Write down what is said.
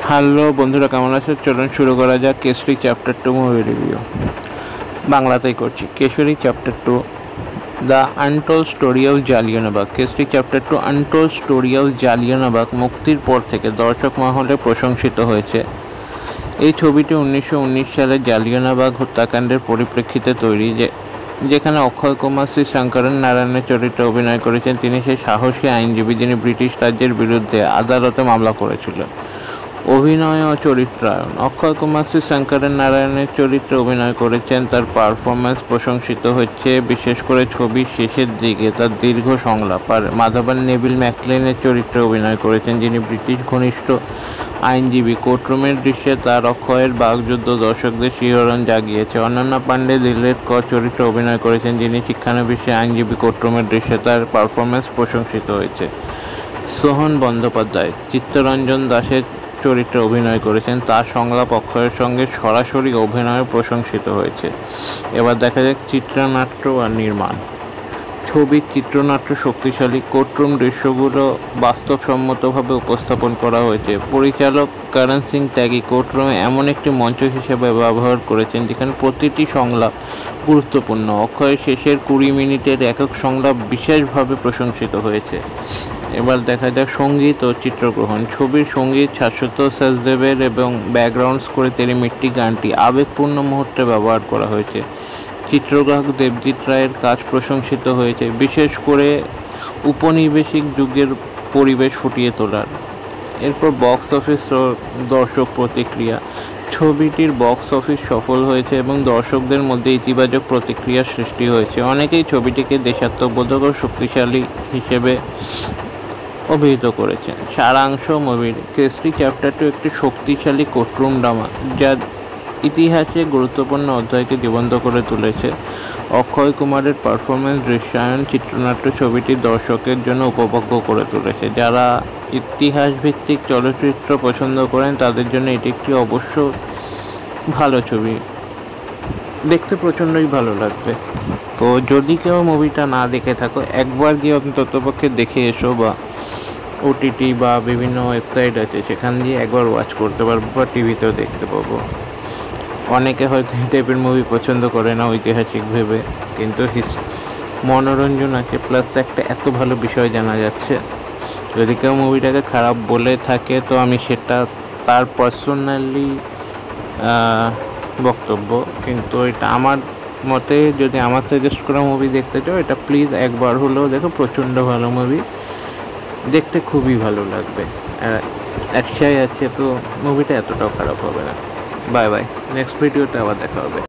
Hello বন্ধুরা, কেমন আছে? চলুন শুরু করা যাক কেশরী চ্যাপ্টার 2 মুভি রিভিউ। বাংলাতেই করছি। Kesari chapter 2 the untold story of Jallianwala Bagh. Kesari chapter 2 untold story of Jallianwala Bagh মুক্তির পর থেকে দর্শক মহলে প্রশংসিত হয়েছে। এই ছবিটি 1919 সালে জালিয়ানবাগ হত্যাকাণ্ডের পরিপ্রেক্ষিতে তৈরি, যেখানে অক্ষয় কুমার শ্রী শঙ্করন নারায়ণের চরিত্রে অভিনয় করেছেন। তিনি সেই সাহসী আইনজীবী যিনি ব্রিটিশ রাজ্যের বিরুদ্ধে আদালতে মামলা করেছিলেন। অভিনয় ও চরিত্রায়ন: অক্ষয় কুমার শ্রী শঙ্করন নারায়ণের চরিত্রে অভিনয় করেছেন। তার পারফরম্যান্স প্রশংসিত হচ্ছে, বিশেষ করে ছবির শেষের দিকে তার দীর্ঘ সংলাপ। আর মাধবন নেভিল ম্যাকলেনের চরিত্রে অভিনয় করেছেন, যিনি ব্রিটিশ ঘনিষ্ঠ আইনজীবী। কোর্টরুমের দৃশ্যে তার অক্ষয়ের বাকযুদ্ধ দর্শকদের শিহরণ জাগিয়েছে। অনন্যা পাণ্ডে দিলীপ কর চরিত্রে অভিনয় করেছেন, যিনি শিক্ষানবিশী আইনজীবী। কোর্টরুমের দৃশ্যে তার পারফরম্যান্স প্রশংসিত হয়েছে। সোহন বন্দ্যোপাধ্যায় চিত্তরঞ্জন দাসের চরিত্রে অভিনয় করেছেন। তার সংলাপ অক্ষয়ের সঙ্গে সরাসরি অভিনয়ে প্রশংসিত হয়েছে। এবার দেখা যাক চিত্রনাট্য আর নির্মাণ। ছবির চিত্রনাট্য শক্তিশালী। কোর্টরুম দৃশ্যগুলো বাস্তবসম্মতভাবে উপস্থাপন করা হয়েছে। পরিচালক করণ সিং ত্যাগী কোর্টরুমে এমন একটি মঞ্চ হিসেবে ব্যবহার করেছেন যেখানে প্রতিটি সংলাপ গুরুত্বপূর্ণ। অক্ষয়ের শেষের 20 মিনিটের একক সংলাপ বিশেষভাবে প্রশংসিত হয়েছে। এবার দেখা যাক সঙ্গীত ও চিত্রগ্রহণ। ছবির সঙ্গীত শাশ্বত সচদেবের এবং ব্যাকগ্রাউন্ড স্কোরে তেরে মিট্টি গানটি আবেগপূর্ণ মুহূর্তে ব্যবহার করা হয়েছে। চিত্রগ্রাহক দেবজিৎ রায়ের কাজ প্রশংসিত হয়েছে, বিশেষ করে উপনিবেশিক যুগের পরিবেশ ফুটিয়ে তোলার। এরপর বক্স অফিস ও দর্শক প্রতিক্রিয়া। ছবিটির বক্স অফিস সফল হয়েছে এবং দর্শকদের মধ্যে ইতিবাচক প্রতিক্রিয়ার সৃষ্টি হয়েছে। অনেকেই ছবিটিকে দেশাত্মবোধক ও শক্তিশালী হিসেবে অভিহিত করেছেন। সারাংশ মুভির: কেশরী চ্যাপ্টার 2 একটি শক্তিশালী কোর্টরুম ড্রামা যা ইতিহাসে গুরুত্বপূর্ণ অধ্যায়কে জীবন্ত করে তুলেছে। অক্ষয় কুমারের পারফরমেন্স, দৃশ্যায়ন, চিত্রনাট্য ছবিটি দর্শকের জন্য উপভোগ্য করে তুলেছে। যারা ইতিহাসভিত্তিক চলচ্চিত্র পছন্দ করেন তাদের জন্য এটি একটি অবশ্য ভালো ছবি, দেখতে প্রচণ্ডই ভালো লাগবে। তো যদি কেউ মুভিটা না দেখে থাকো, একবার গিয়ে অন্ততপক্ষে দেখে এসো, বা ওটিটি বা বিভিন্ন ওয়েবসাইট আছে সেখান দিয়ে একবার ওয়াচ করতে পারবো, বা টিভিতেও দেখতে পাবো। অনেকে হয়তো এই টাইপের মুভি পছন্দ করে না ঐতিহাসিক ভেবে, কিন্তু মনোরঞ্জন আছে, প্লাস একটা এত ভালো বিষয় জানা যাচ্ছে। যদি কেউ মুভিটাকে খারাপ বলে থাকে তো আমি সেটা তার পার্সোনালি বক্তব্য, কিন্তু এটা আমার মতে, যদি আমার সাজেস্ট করা মুভি দেখতে চাও এটা প্লিজ একবার হলেও দেখো। প্রচণ্ড ভালো মুভি, দেখতে খুবই ভালো লাগবে। একসাই আছে তো মুভিটা এতটাও খারাপ হবে না। বাই বাই, নেক্সট ভিডিওতে আবার দেখা হবে।